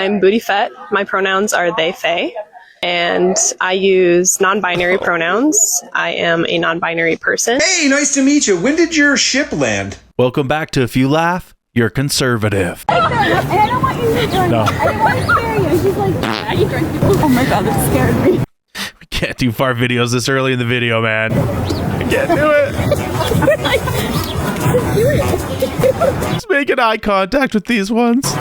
I'm Booty Fett. My pronouns are they, they. And I use non-binary pronouns. I am a non-binary person. Hey, nice to meet you. When did your ship land? Welcome back to If You Laugh, You're Conservative. And I don't want you to drink. No. I didn't want to scare you. She's like, yeah, you drink people. Oh my god, that scared me. We can't do fart videos this early in the video, man. I can't do it. Just making eye contact with these ones.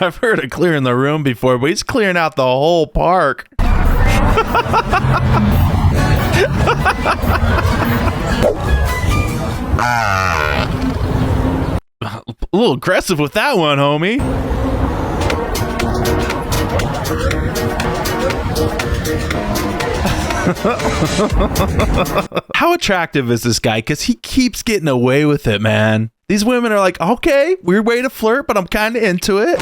I've heard of clearing the room before, but he's clearing out the whole park. A little aggressive with that one, homie. How attractive is this guy? Because he keeps getting away with it, man. These women are like, okay, weird way to flirt, but I'm kind of into it.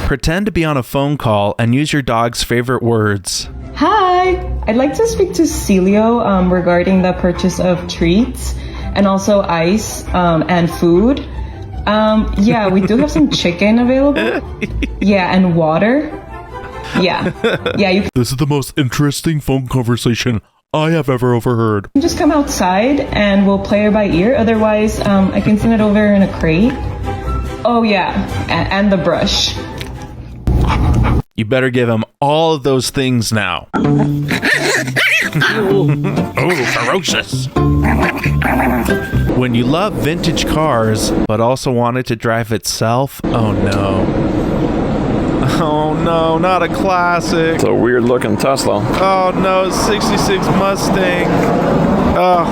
Pretend to be on a phone call and use your dog's favorite words. Hi, I'd like to speak to Celio regarding the purchase of treats and also ice and food. Yeah, we do have some chicken available. Yeah, and water. Yeah, you This is the most interesting phone conversation I have ever overheard. can just come outside and we'll play her by ear. Otherwise, I can send it over in a crate. Oh yeah, and the brush. You better give him all of those things now. Oh, ferocious. When you love vintage cars, but also want it to drive itself, oh no. Oh no, not a classic. It's a weird looking Tesla. Oh no, 66 Mustang. Oh.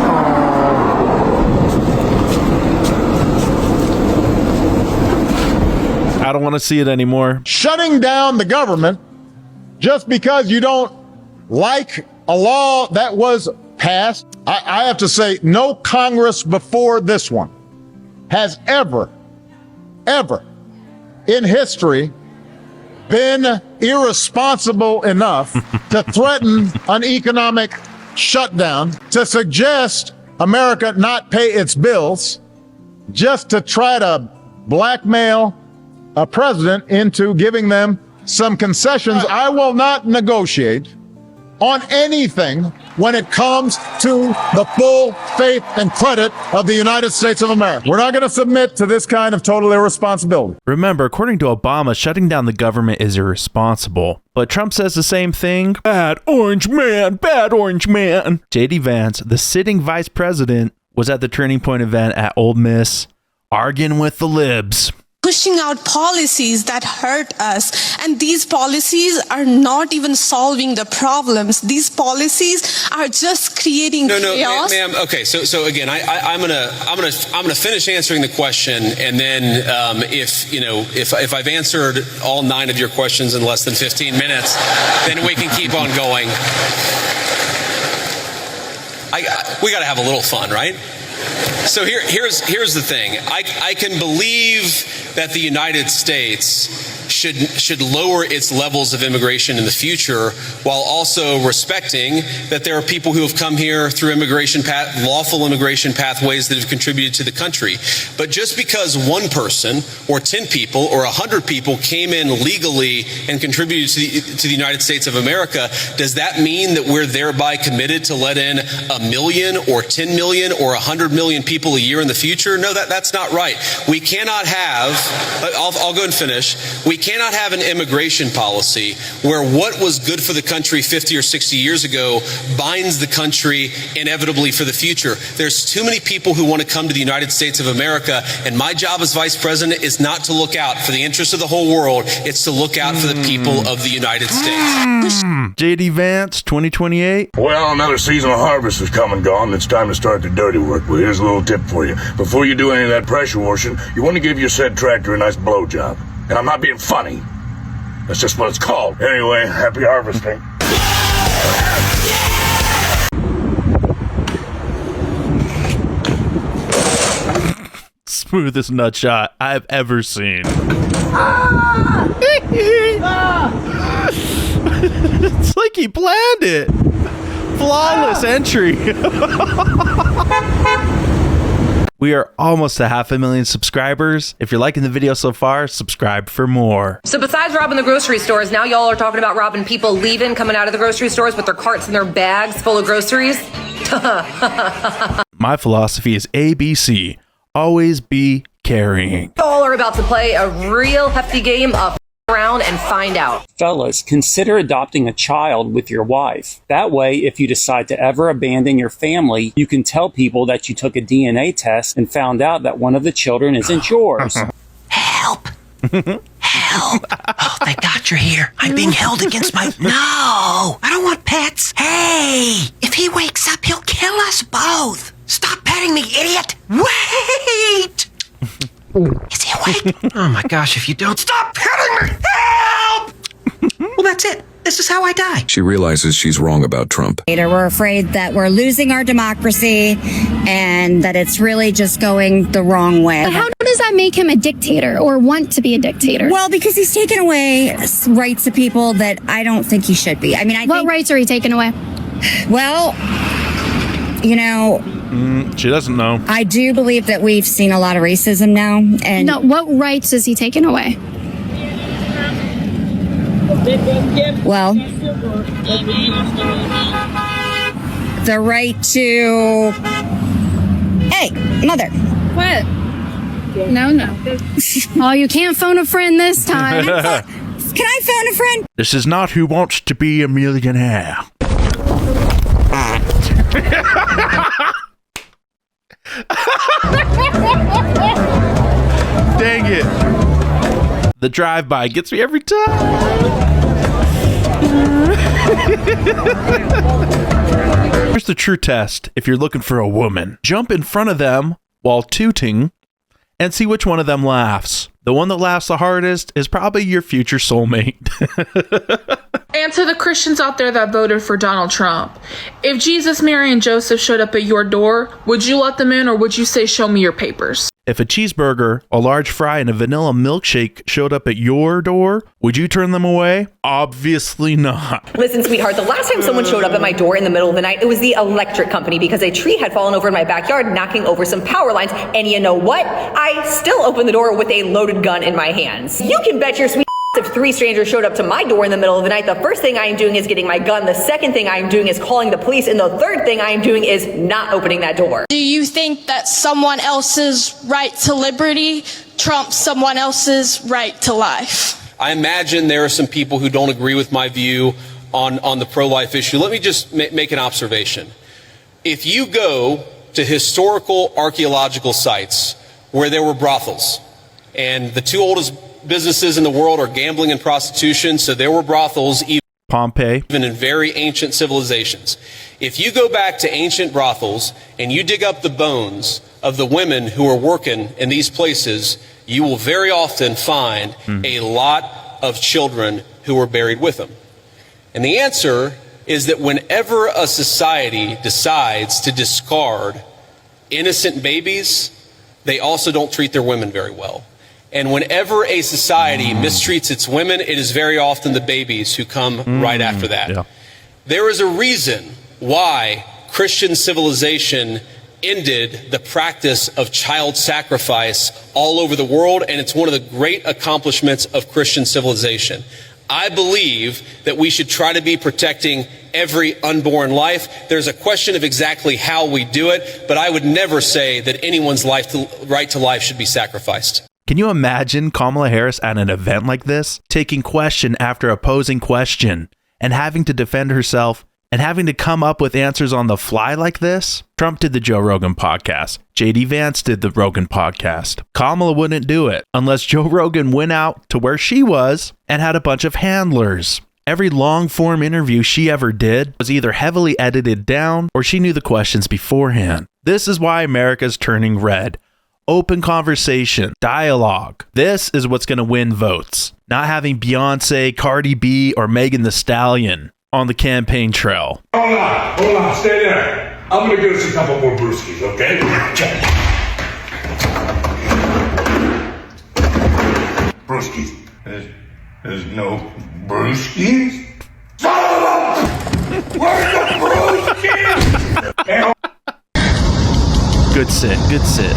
I don't want to see it anymore. Shutting down the government just because you don't like a law that was passed. I have to say, no Congress before this one has ever in history been irresponsible enough to threaten an economic shutdown, to suggest America not pay its bills, just to try to blackmail a president into giving them some concessions. I will not negotiate on anything when it comes to the full faith and credit of the United States of America. We're not going to submit to this kind of total irresponsibility. Remember, according to Obama, shutting down the government is irresponsible. But Trump says the same thing. Bad orange man, bad orange man. J.D. Vance, the sitting vice president, was at the Turning Point event at Ole Miss, arguing with the libs. Pushing out policies that hurt us, and these policies are not even solving the problems. These policies are just creating chaos. Ma'am. Okay, so again, I'm gonna finish answering the question, and then if I've answered all 9 of your questions in less than 15 minutes, then we can keep on going. We got to have a little fun, right? So here's the thing. I can believe that the United States should lower its levels of immigration in the future, while also respecting that there are people who have come here through lawful immigration pathways that have contributed to the country. But just because one person or 10 people or 100 people came in legally and contributed to the United States of America, does that mean that we're thereby committed to let in 1 million or 10 million or 100 million people a year in the future? No, that's not right. We cannot have, I'll go and finish. We cannot have an immigration policy where what was good for the country 50 or 60 years ago binds the country inevitably for the future. There's too many people who want to come to the United States of America, and my job as vice president is not to look out for the interests of the whole world. It's to look out for the people of the United States. J.D. Vance, 2028. Well, another seasonal harvest has come and gone. It's time to start the dirty work. Well, here's a little tip for you. Before you do any of that pressure washing, you want to give your said tractor a nice blowjob. And I'm not being funny. That's just what it's called. Anyway, happy harvesting. Smoothest nut shot I've ever seen. It's like he planned it. Flawless entry. We are almost to 500,000 subscribers. If you're liking the video so far, subscribe for more. So besides robbing the grocery stores, now y'all are talking about robbing people leaving, coming out of the grocery stores with their carts and their bags full of groceries? My philosophy is ABC. Always be carrying. Y'all are about to play a real hefty game of around and find out. Fellas, consider adopting a child with your wife. That way, if you decide to ever abandon your family, you can tell people that you took a DNA test and found out that one of the children isn't yours. Help! Help! Oh, thank God you're here. I'm being held against my... No! I don't want pets. Hey! If he wakes up, he'll kill us both. Stop petting me, idiot! Wait! Is he awake? Oh my gosh, if you don't stop petting me! Help! Well, that's it. This is how I die. She realizes she's wrong about Trump. We're afraid that we're losing our democracy and that it's really just going the wrong way. But how does that make him a dictator or want to be a dictator? Well, because he's taken away rights of people that I don't think he should be. I mean, what rights are he taking away? Well, you know... She doesn't know. I do believe that we've seen a lot of racism now. And no, what rights is he taking away? Well, the right to... Hey, mother. What? No. Oh, you can't phone a friend this time. Can I phone a friend? This is not Who Wants to Be a Millionaire. Dang it. The drive-by gets me every time. Here's the true test if you're looking for a woman. Jump in front of them while tooting and see which one of them laughs. The one that laughs the hardest is probably your future soulmate. And to the Christians out there that voted for Donald Trump, if Jesus, Mary, and Joseph showed up at your door, would you let them in or would you say, show me your papers? If a cheeseburger, a large fry, and a vanilla milkshake showed up at your door, would you turn them away? Obviously not. Listen, sweetheart, the last time someone showed up at my door in the middle of the night, it was the electric company because a tree had fallen over in my backyard, knocking over some power lines. And you know what? I still opened the door with a loaded gun in my hands. You can bet your sweet if 3 strangers showed up to my door in the middle of the night, the first thing I am doing is getting my gun. The second thing I am doing is calling the police. And the third thing I am doing is not opening that door. Do you think that someone else's right to liberty trumps someone else's right to life? I imagine there are some people who don't agree with my view on the pro-life issue. Let me just make an observation. If you go to historical archaeological sites where there were brothels, and the 2 oldest businesses in the world are gambling and prostitution, so there were brothels Pompeii, even in very ancient civilizations. If you go back to ancient brothels and you dig up the bones of the women who are working in these places, you will very often find a lot of children who are buried with them. And the answer is that whenever a society decides to discard innocent babies, they also don't treat their women very well. And whenever a society mistreats its women, it is very often the babies who come right after that. Yeah. There is a reason why Christian civilization ended the practice of child sacrifice all over the world, and it's one of the great accomplishments of Christian civilization. I believe that we should try to be protecting every unborn life. There's a question of exactly how we do it, but I would never say that anyone's right to life should be sacrificed. Can you imagine Kamala Harris at an event like this, taking question after opposing question, and having to defend herself, and having to come up with answers on the fly like this? Trump did the Joe Rogan podcast. JD Vance did the Rogan podcast. Kamala wouldn't do it unless Joe Rogan went out to where she was and had a bunch of handlers. Every long-form interview she ever did was either heavily edited down or she knew the questions beforehand. This is why America's turning red. Open conversation, dialogue. This is what's going to win votes. Not having Beyonce, Cardi B, or Megan Thee Stallion on the campaign trail. Hold on, stay there. I'm going to get us a couple more brewskis, okay? Brewskis. There's no brewskis? Good sit, good sit.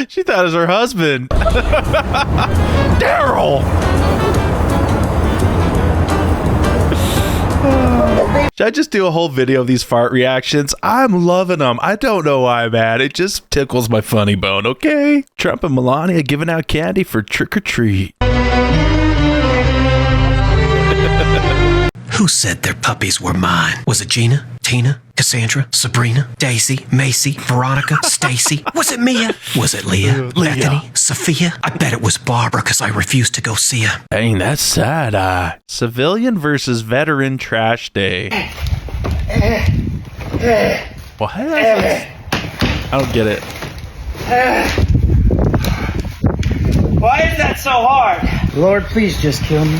She thought it was her husband. Daryl! Should I just do a whole video of these fart reactions? I'm loving them. I don't know why, man. It just tickles my funny bone, okay? Trump and Melania giving out candy for trick or treat. Who said their puppies were mine? Was it Gina? Tina? Cassandra? Sabrina? Daisy? Macy? Veronica? Stacy? Was it Mia? Was it Leah? Bethany? Sophia? I bet it was Barbara because I refused to go see her. Dang, that's sad. Civilian versus veteran trash day. What? I don't get it. Why is that so hard? Lord, please just kill me.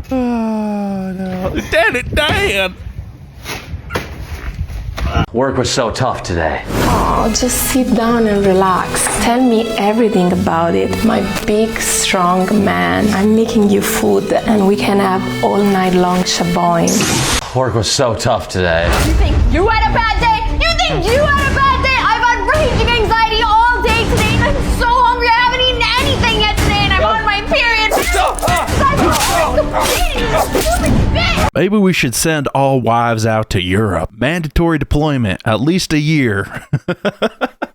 Oh, no. Damn it, Dan! Work was so tough today. Oh, just sit down and relax. Tell me everything about it. My big, strong man. I'm making you food and we can have all night long shaboing. Work was so tough today. You think you had a bad day? You think you had a bad day? I've had raging anxiety all day today and I'm so hungry. I haven't eaten anything yet today and I'm on my period. Maybe we should send all wives out to Europe. Mandatory deployment, at least a year.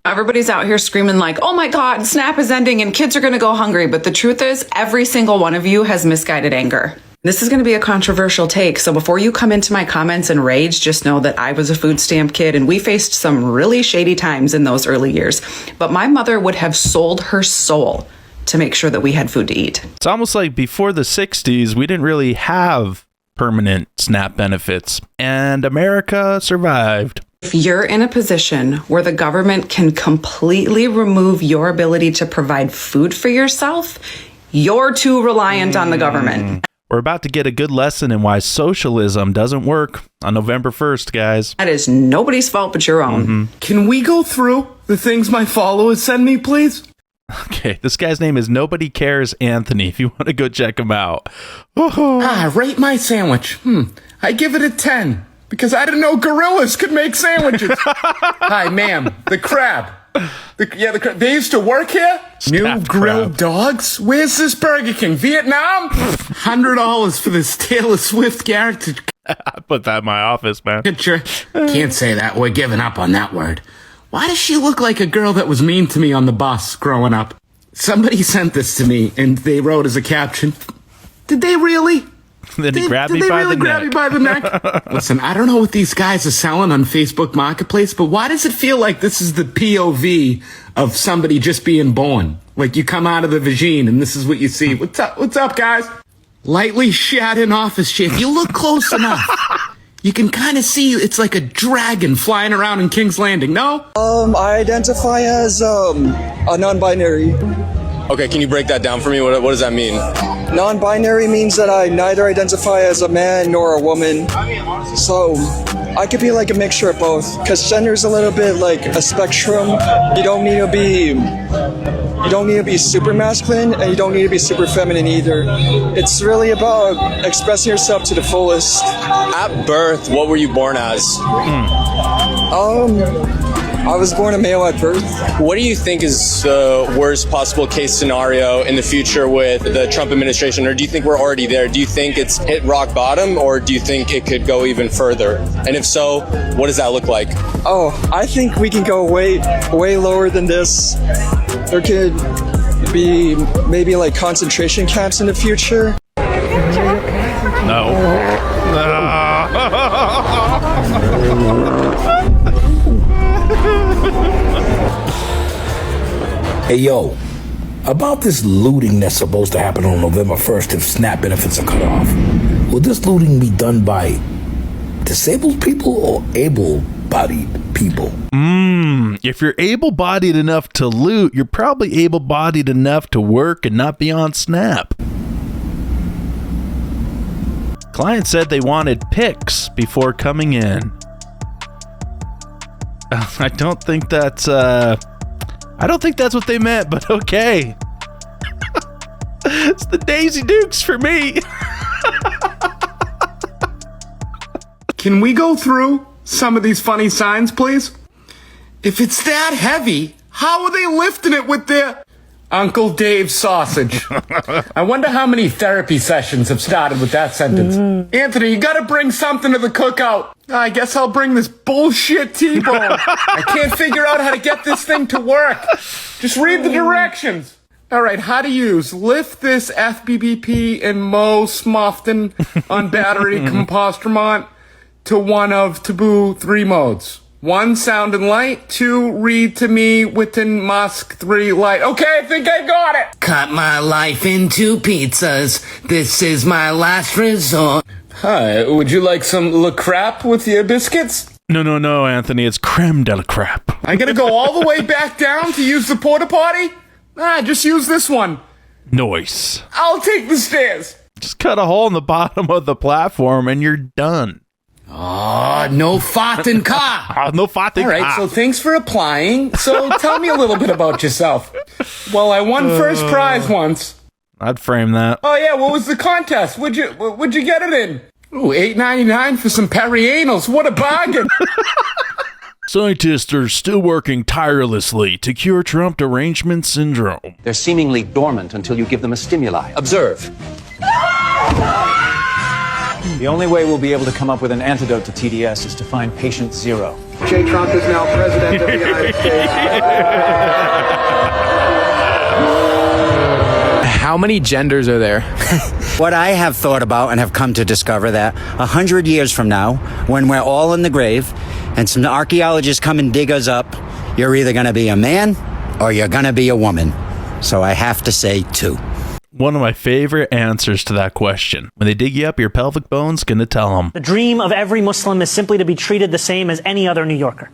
Everybody's out here screaming like, oh my God, SNAP is ending and kids are going to go hungry. But the truth is, every single one of you has misguided anger. This is going to be a controversial take. So before you come into my comments and rage, just know that I was a food stamp kid and we faced some really shady times in those early years. But my mother would have sold her soul to make sure that we had food to eat. It's almost like before the 60s, we didn't really have permanent SNAP benefits, and America survived. If you're in a position where the government can completely remove your ability to provide food for yourself, you're too reliant on the government. We're about to get a good lesson in why socialism doesn't work on November 1st, guys. That is nobody's fault but your own. Can we go through the things my followers send me, please? Okay, this guy's name is Nobody Cares Anthony, if you want to go check him out. Rate my sandwich. I give it a 10 because I didn't know gorillas could make sandwiches. Hi, ma'am. The crab. The crab. They used to work here? New grilled dogs? Where's this Burger King? Vietnam? $100 for this Taylor Swift character. I put that in my office, man. Picture. Can't say that. We're giving up on that word. Why does she look like a girl that was mean to me on the bus growing up? Somebody sent this to me, and they wrote as a caption, did they really? Then he grabbed me by the neck. Listen, I don't know what these guys are selling on Facebook Marketplace, but why does it feel like this is the POV of somebody just being born? Like you come out of the vagine, and this is what you see. What's up, guys? Lightly shot in office chair. If you look close enough, you can kind of see it's like a dragon flying around in King's Landing, no? I identify as a non-binary. Okay, can you break that down for me? What does that mean? Non-binary means that I neither identify as a man nor a woman. So I could be like a mixture of both, because gender's a little bit like a spectrum. You don't need to be super masculine, and you don't need to be super feminine either. It's really about expressing yourself to the fullest. At birth, what were you born as? I was born a male at birth. What do you think is the worst possible case scenario in the future with the Trump administration, or do you think we're already there? Do you think it's hit rock bottom, or do you think it could go even further? And if so, what does that look like? I think we can go way lower than this. There could be maybe like concentration camps in the future. No. Hey, yo, about this looting that's supposed to happen on November 1st if SNAP benefits are cut off, will this looting be done by disabled people or able able-bodied people. If you're able-bodied enough to loot, you're probably able-bodied enough to work and not be on Snap. Client said they wanted pics before coming in. I don't think that's what they meant, but okay. It's the Daisy Dukes for me. Can we go through some of these funny signs, please? If it's that heavy, how are they lifting it with their Uncle Dave sausage? I wonder how many therapy sessions have started with that sentence. Anthony, you gotta bring something to the cookout. I guess I'll bring this bullshit T-bone. I can't figure out how to get this thing to work. Just read the directions. All right, how to use. Lift this FBBP and Mo Smofton on battery compostremont to one of Taboo 3 modes. 1, sound and light. 2, read to me within Musk 3, light. Okay, I think I got it. Cut my life into pizzas. This is my last resort. Hi, would you like some Le Crap with your biscuits? No, Anthony, it's creme de la crap. I gotta go all the way back down to use the porta potty? Just use this one. Nice. I'll take the stairs. Just cut a hole in the bottom of the platform and you're done. Oh, no farting car. No farting car. All right, so thanks for applying. So tell me a little bit about yourself. Well, I won first prize once. I'd frame that. Oh yeah, what was the contest? What'd you get it in? Ooh, $8.99 for some perianals. What a bargain. Scientists are still working tirelessly to cure Trump derangement syndrome. They're seemingly dormant until you give them a stimuli. Observe. The only way we'll be able to come up with an antidote to TDS is to find patient 0. Jay Trump is now president of the United States. How many genders are there? What I have thought about and have come to discover that 100 years from now, when we're all in the grave and some archaeologists come and dig us up, you're either going to be a man or you're going to be a woman. So I have to say 2. One of my favorite answers to that question. When they dig you up, your pelvic bone's gonna tell them. The dream of every Muslim is simply to be treated the same as any other New Yorker.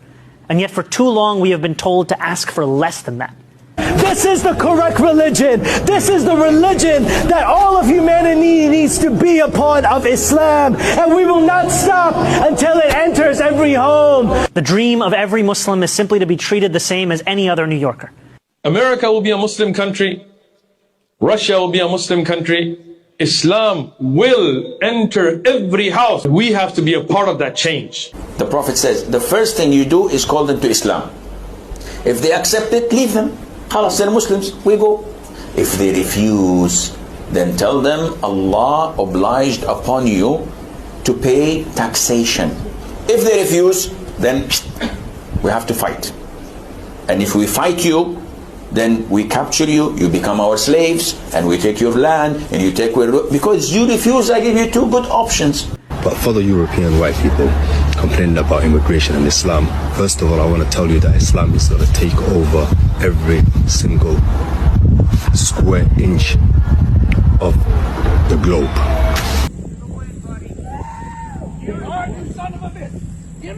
And yet for too long we have been told to ask for less than that. This is the correct religion. This is the religion that all of humanity needs to be a part of, Islam. And we will not stop until it enters every home. The dream of every Muslim is simply to be treated the same as any other New Yorker. America will be a Muslim country. Russia will be a Muslim country. Islam will enter every house. We have to be a part of that change. The Prophet says, the first thing you do is call them to Islam. If they accept it, leave them. Khalas, they're Muslims, we go. If they refuse, then tell them Allah obliged upon you to pay taxation. If they refuse, then we have to fight. And if we fight you, then we capture you, you become our slaves, and we take your land, and you take where, because you refuse, I give you 2 good options. But for the European white people complaining about immigration and Islam, first of all, I want to tell you that Islam is going to take over every single square inch of the globe.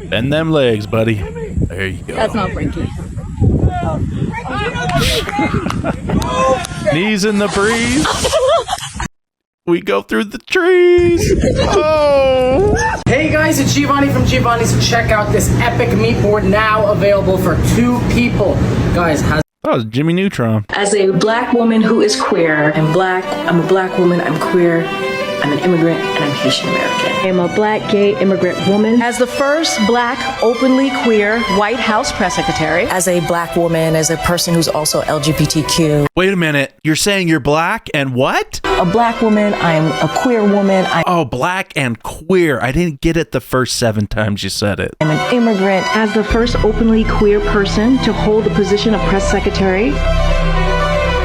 Bend them legs, buddy. There you go. That's not Frankie. Knees in the breeze. We go through the trees. Oh. Hey guys, it's Giovanni from Giovanni's. Check out this epic meat board now available for 2 people. Guys, That was Jimmy Neutron. As a black woman who is queer, I'm black, I'm a black woman, I'm queer, I'm an immigrant, and I'm Haitian American. I am a black gay immigrant woman. As the first black openly queer White House press secretary. As a black woman, as a person who's also LGBTQ. Wait a minute. You're saying you're black and what? A black woman, I'm a queer woman. Oh, black and queer. I didn't get it the first 7 times you said it. I'm an immigrant. As the first openly queer person to hold the position of press secretary.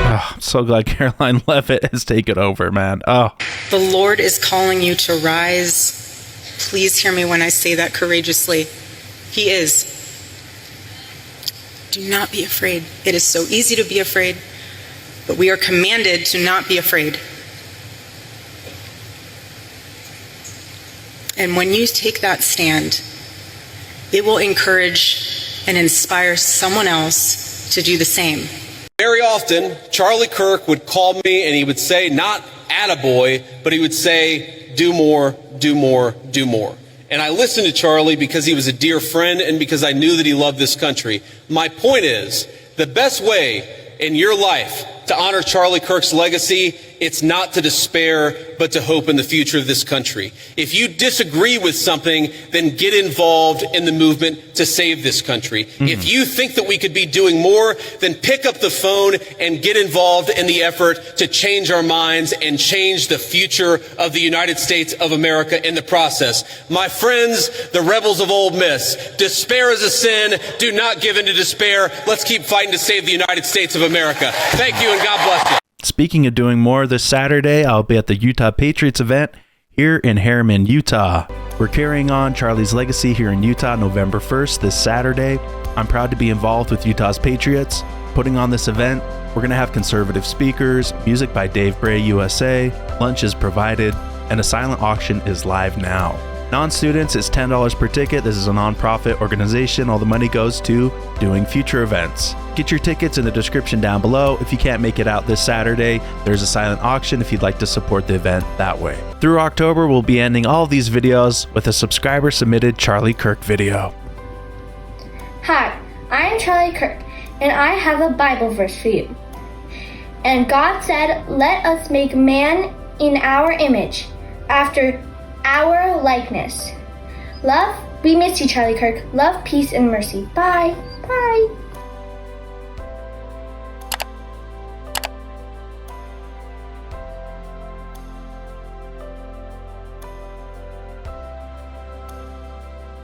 Oh, I'm so glad Caroline Levitt has taken over, man. Oh. The Lord is calling you to rise. Please hear me when I say that courageously. He is. Do not be afraid. It is so easy to be afraid, but we are commanded to not be afraid. And when you take that stand, it will encourage and inspire someone else to do the same. Very often, Charlie Kirk would call me and he would say, not attaboy, but he would say, do more, do more, do more. And I listened to Charlie because he was a dear friend and because I knew that he loved this country. My point is, the best way in your life to honor Charlie Kirk's legacy, it's not to despair, but to hope in the future of this country. If you disagree with something, then get involved in the movement to save this country. If you think that we could be doing more, then pick up the phone and get involved in the effort to change our minds and change the future of the United States of America in the process. My friends, the rebels of Ole Miss, despair is a sin. Do not give in to despair. Let's keep fighting to save the United States of America. Thank you and God bless you. Speaking of doing more, this Saturday, I'll be at the Utah Patriots event here in Harriman, Utah. We're carrying on Charlie's legacy here in Utah November 1st, this Saturday. I'm proud to be involved with Utah's Patriots. Putting on this event, we're going to have conservative speakers, music by Dave Bray USA, lunch is provided, and a silent auction is live now. Non-students, it's $10 per ticket. This is a non-profit organization. All the money goes to doing future events. Get your tickets in the description down below. If you can't make it out this Saturday, there's a silent auction if you'd like to support the event that way. Through October, we'll be ending all of these videos with a subscriber-submitted Charlie Kirk video. Hi, I am Charlie Kirk, and I have a Bible verse for you. And God said, let us make man in our image, after our likeness. Love, we miss you, Charlie Kirk. Love, peace, and mercy. Bye. Bye.